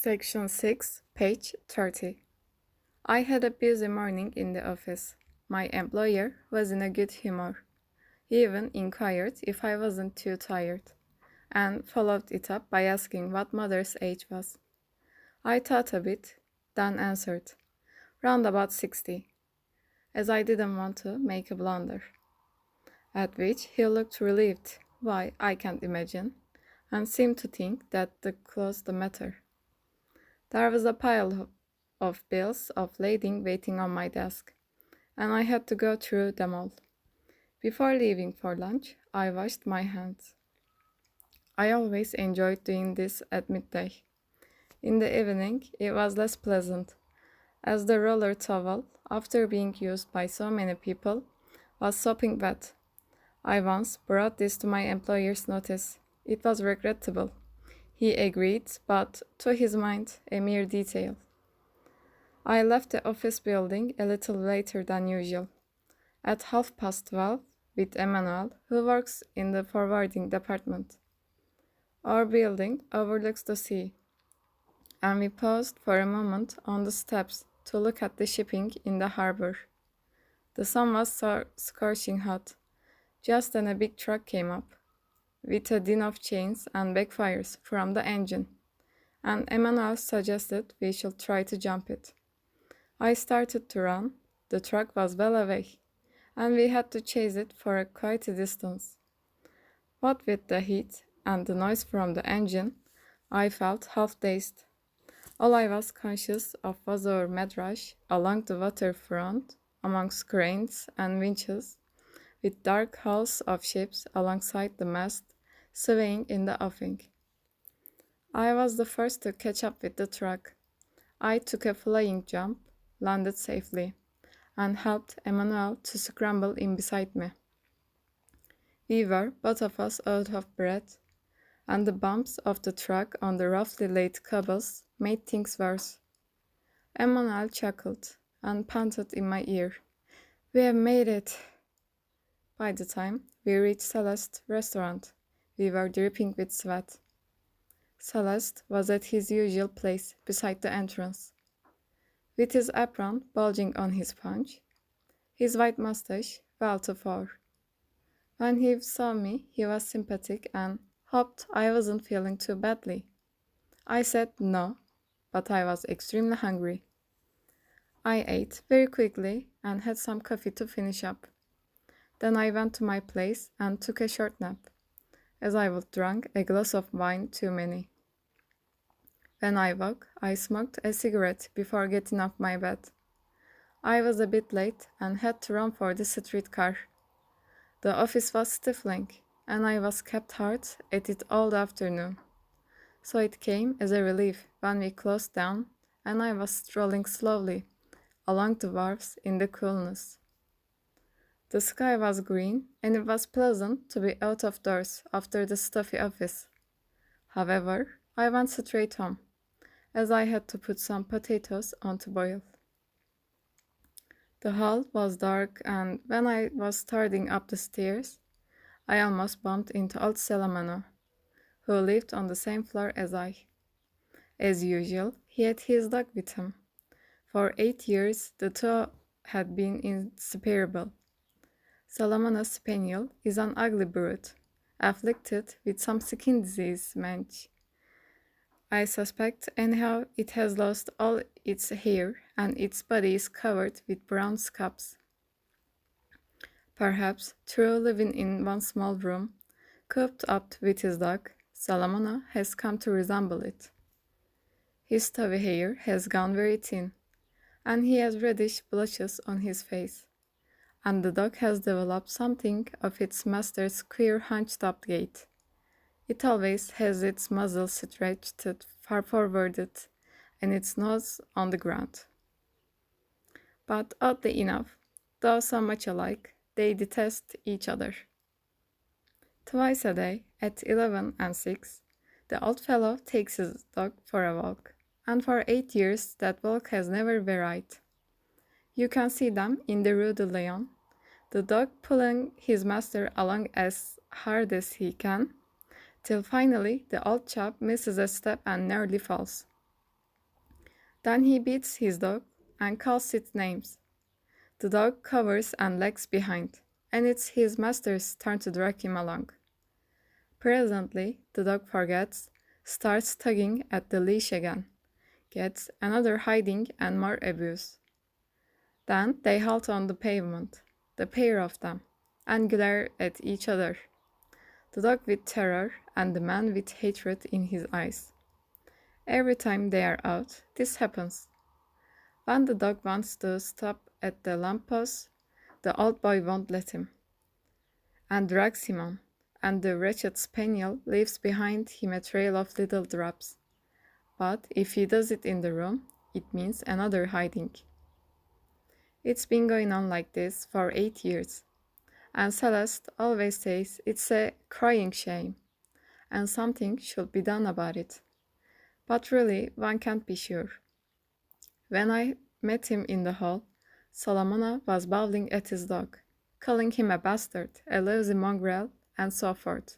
Section 6, page 30. I had a busy morning in the office. My employer was in a good humor. He even inquired if I wasn't too tired, and followed it up by asking what mother's age was. I thought a bit, then answered, round about 60, as I didn't want to make a blunder. At which he looked relieved, why, I can't imagine, and seemed to think that closed the matter. There was a pile of bills of lading waiting on my desk, and I had to go through them all. Before leaving for lunch, I washed my hands. I always enjoyed doing this at midday. In the evening, it was less pleasant, as the roller towel, after being used by so many people, was sopping wet. I once brought this to my employer's notice. It was regrettable. He agreed, but, to his mind, a mere detail. I left the office building a little later than usual, at 12:30, with Emmanuel, who works in the forwarding department. Our building overlooks the sea, and we paused for a moment on the steps to look at the shipping in the harbor. The sun was scorching hot. Just then a big truck came up, with a din of chains and backfires from the engine, and Emmanuel suggested we should try to jump it. I started to run. The truck was well away, and we had to chase it for quite a distance. What with the heat and the noise from the engine, I felt half dazed. All I was conscious of was our mad rush along the waterfront, amongst cranes and winches, with dark hulls of ships alongside the mast, swaying in the offing. I was the first to catch up with the truck. I took a flying jump, landed safely, and helped Emmanuel to scramble in beside me. We were, both of us, out of breath, and the bumps of the truck on the roughly laid cobbles made things worse. Emmanuel chuckled and panted in my ear. "We have made it!" By the time we reached Celeste's restaurant, we were dripping with sweat. Celeste was at his usual place beside the entrance, with his apron bulging on his paunch, his white mustache well to fore. When he saw me, he was sympathetic and hoped I wasn't feeling too badly. I said no, but I was extremely hungry. I ate very quickly and had some coffee to finish up. Then I went to my place and took a short nap, as I would drink a glass of wine too many. When I woke, I smoked a cigarette before getting off my bed. I was a bit late and had to run for the streetcar. The office was stifling, and I was kept hard at it all the afternoon. So it came as a relief when we closed down and I was strolling slowly along the wharves in the coolness. The sky was green, and it was pleasant to be out of doors after the stuffy office. However, I went straight home, as I had to put some potatoes on to boil. The hall was dark, and when I was starting up the stairs, I almost bumped into old Salamano, who lived on the same floor as I. As usual, he had his dog with him. For 8 years, the two had been inseparable. Salamano's spaniel is an ugly brute, afflicted with some skin disease, Mensch. I suspect anyhow it has lost all its hair and its body is covered with brown scabs. Perhaps through living in one small room, cooped up with his dog, Salamano has come to resemble it. His stubby hair has gone very thin, and he has reddish blotches on his face, and the dog has developed something of its master's queer hunched-up gait. It always has its muzzle stretched far forwarded and its nose on the ground. But oddly enough, though so much alike, they detest each other. Twice a day, at 11 and 6, the old fellow takes his dog for a walk, and for 8 years that walk has never varied. You can see them in the Rue de Lyon, the dog pulling his master along as hard as he can, till finally the old chap misses a step and nearly falls. Then he beats his dog and calls it names. The dog covers and lags behind, and it's his master's turn to drag him along. Presently, the dog forgets, starts tugging at the leash again, gets another hiding and more abuse. Then they halt on the pavement, the pair of them, and glare at each other, the dog with terror and the man with hatred in his eyes. Every time they are out, this happens. When the dog wants to stop at the lamppost, the old boy won't let him, and drags him on, and the wretched spaniel leaves behind him a trail of little drops. But if he does it in the room, it means another hiding. It's been going on like this for 8 years, and Celeste always says it's a crying shame, and something should be done about it. But really, one can't be sure. When I met him in the hall, Solomona was bawling at his dog, calling him a bastard, a lazy mongrel, and so forth.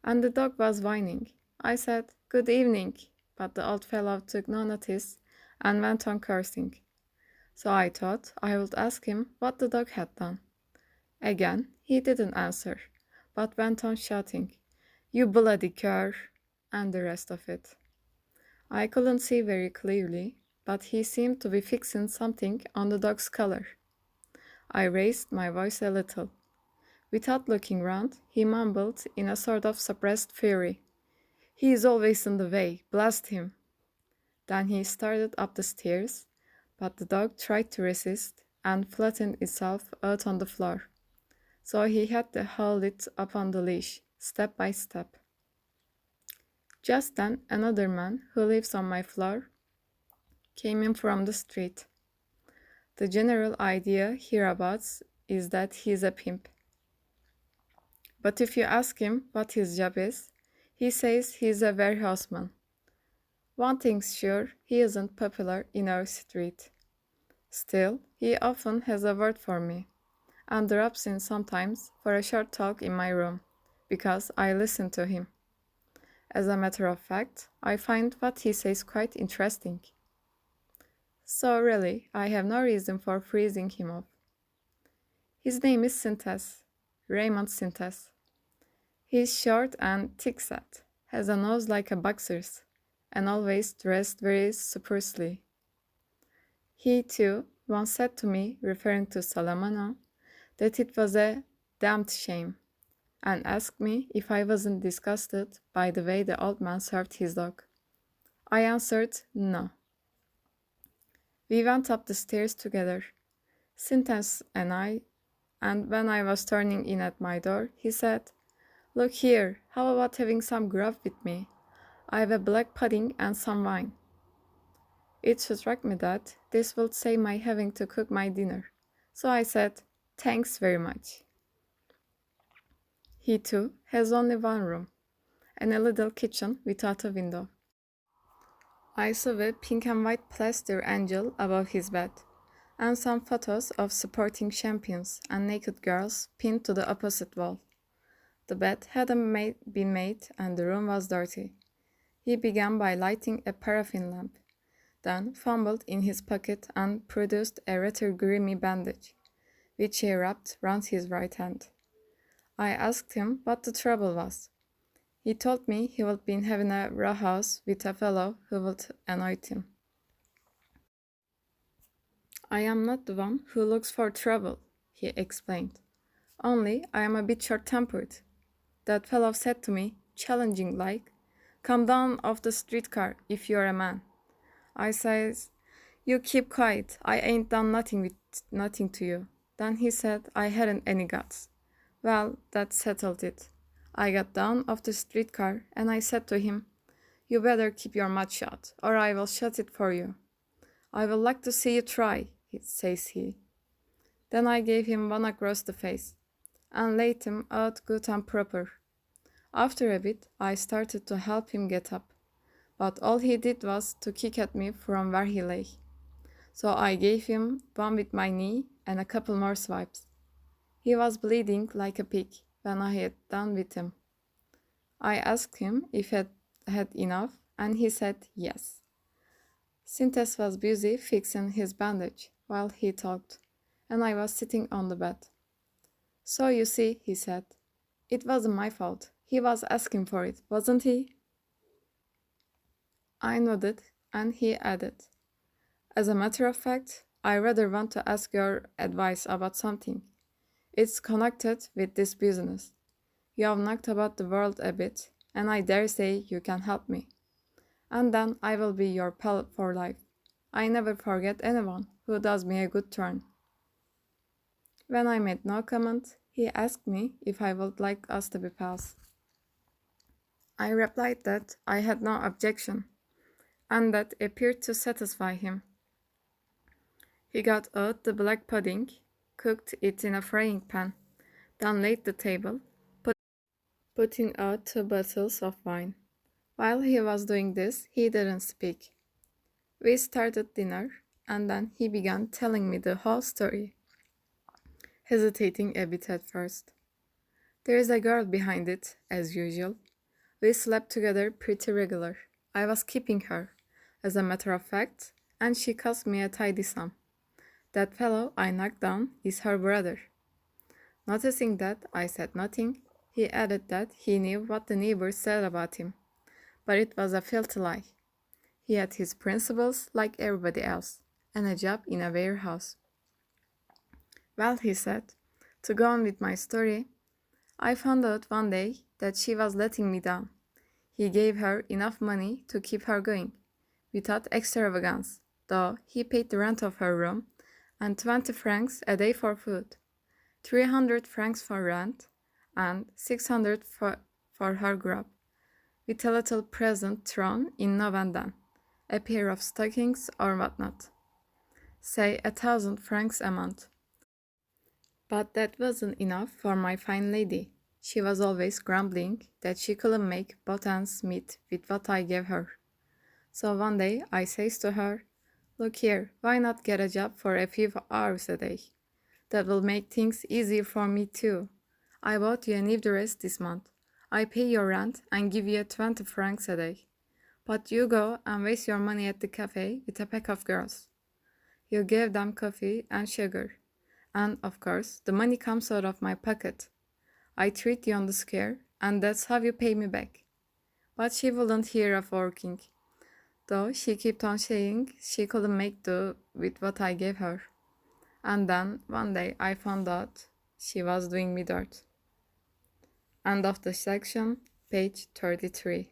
And the dog was whining. I said, "Good evening," but the old fellow took no notice and went on cursing. So I thought I would ask him what the dog had done. Again, he didn't answer, but went on shouting, "You bloody cur," and the rest of it. I couldn't see very clearly, but he seemed to be fixing something on the dog's collar. I raised my voice a little. Without looking round, he mumbled in a sort of suppressed fury, "He is always in the way, blast him." Then he started up the stairs, but the dog tried to resist and flattened itself out on the floor. So he had to hold it up on the leash, step by step. Just then another man, who lives on my floor, came in from the street. The general idea hereabouts is that he's a pimp. But if you ask him what his job is, he says he's a warehouseman. One thing's sure, he isn't popular in our street. Still, he often has a word for me, and drops in sometimes for a short talk in my room, because I listen to him. As a matter of fact, I find what he says quite interesting. So really, I have no reason for freezing him off. His name is Sintes, Raymond Sintes. He's short and thick-set, has a nose like a boxer's, and always dressed very superbly. He, too, once said to me, referring to Salamano, that it was a damned shame, and asked me if I wasn't disgusted by the way the old man served his dog. I answered no. We went up the stairs together, Sintes and I, and when I was turning in at my door, he said, "Look here, how about having some grub with me? I have a black pudding and some wine." It struck me that this would save my having to cook my dinner, so I said, "Thanks very much." He too has only one room, and a little kitchen without a window. I saw a pink and white plaster angel above his bed, and some photos of sporting champions and naked girls pinned to the opposite wall. The bed hadn't been made and the room was dirty. He began by lighting a paraffin lamp, then fumbled in his pocket and produced a rather grimy bandage, which he wrapped round his right hand. I asked him what the trouble was. He told me he would been having a row-house with a fellow who would annoy him. "I am not the one who looks for trouble," he explained. "Only I am a bit short-tempered. That fellow said to me, challenging like, 'Come down off the streetcar if you're a man.' I says, 'You keep quiet, I ain't done nothing to you.' Then he said I hadn't any guts. Well, that settled it. I got down off the streetcar and I said to him, 'You better keep your mouth shut, or I will shut it for you.' 'I will like to see you try,' says he. Then I gave him one across the face, and laid him out good and proper. After a bit, I started to help him get up, but all he did was to kick at me from where he lay. So I gave him one with my knee and a couple more swipes. He was bleeding like a pig when I had done with him. I asked him if he had had enough, and he said yes. Sintes was busy fixing his bandage while he talked, and I was sitting on the bed. So you see, he said, it wasn't my fault. He was asking for it, wasn't he? I nodded, and he added, as a matter of fact, I rather want to ask your advice about something. It's connected with this business. You have knocked about the world a bit, and I dare say you can help me. And then I will be your pal for life. I never forget anyone who does me a good turn. When I made no comment, he asked me if I would like us to be pals. I replied that I had no objection, and that appeared to satisfy him. He got out the black pudding, cooked it in a frying pan, then laid the table, putting out 2 bottles of wine. While he was doing this, he didn't speak. We started dinner, and then he began telling me the whole story, hesitating a bit at first. There is a girl behind it, as usual. We slept together pretty regular. I was keeping her, as a matter of fact, and she cost me a tidy sum. That fellow I knocked down is her brother. Noticing that I said nothing, he added that he knew what the neighbors said about him, but it was a filthy lie. He had his principles like everybody else, and a job in a warehouse. Well, he said, to go on with my story, I found out one day that she was letting me down. He gave her enough money to keep her going, without extravagance, though he paid the rent of her room and 20 francs a day for food, 300 francs for rent, and 600 for her grub, with a little present thrown in now and then, a pair of stockings or whatnot. Say 1,000 francs a month. But that wasn't enough for my fine lady. She was always grumbling that she couldn't make both ends meet with what I gave her. So one day I says to her, look here, why not get a job for a few hours a day? That will make things easier for me too. I bought you a new dress this month. I pay your rent and give you 20 francs a day. But you go and waste your money at the cafe with a pack of girls. You give them coffee and sugar. And, of course, the money comes out of my pocket. I treat you on the scare, and that's how you pay me back. But she wouldn't hear of working, though she kept on saying she couldn't make do with what I gave her. And then, one day, I found out she was doing me dirt. End of the section, page 33.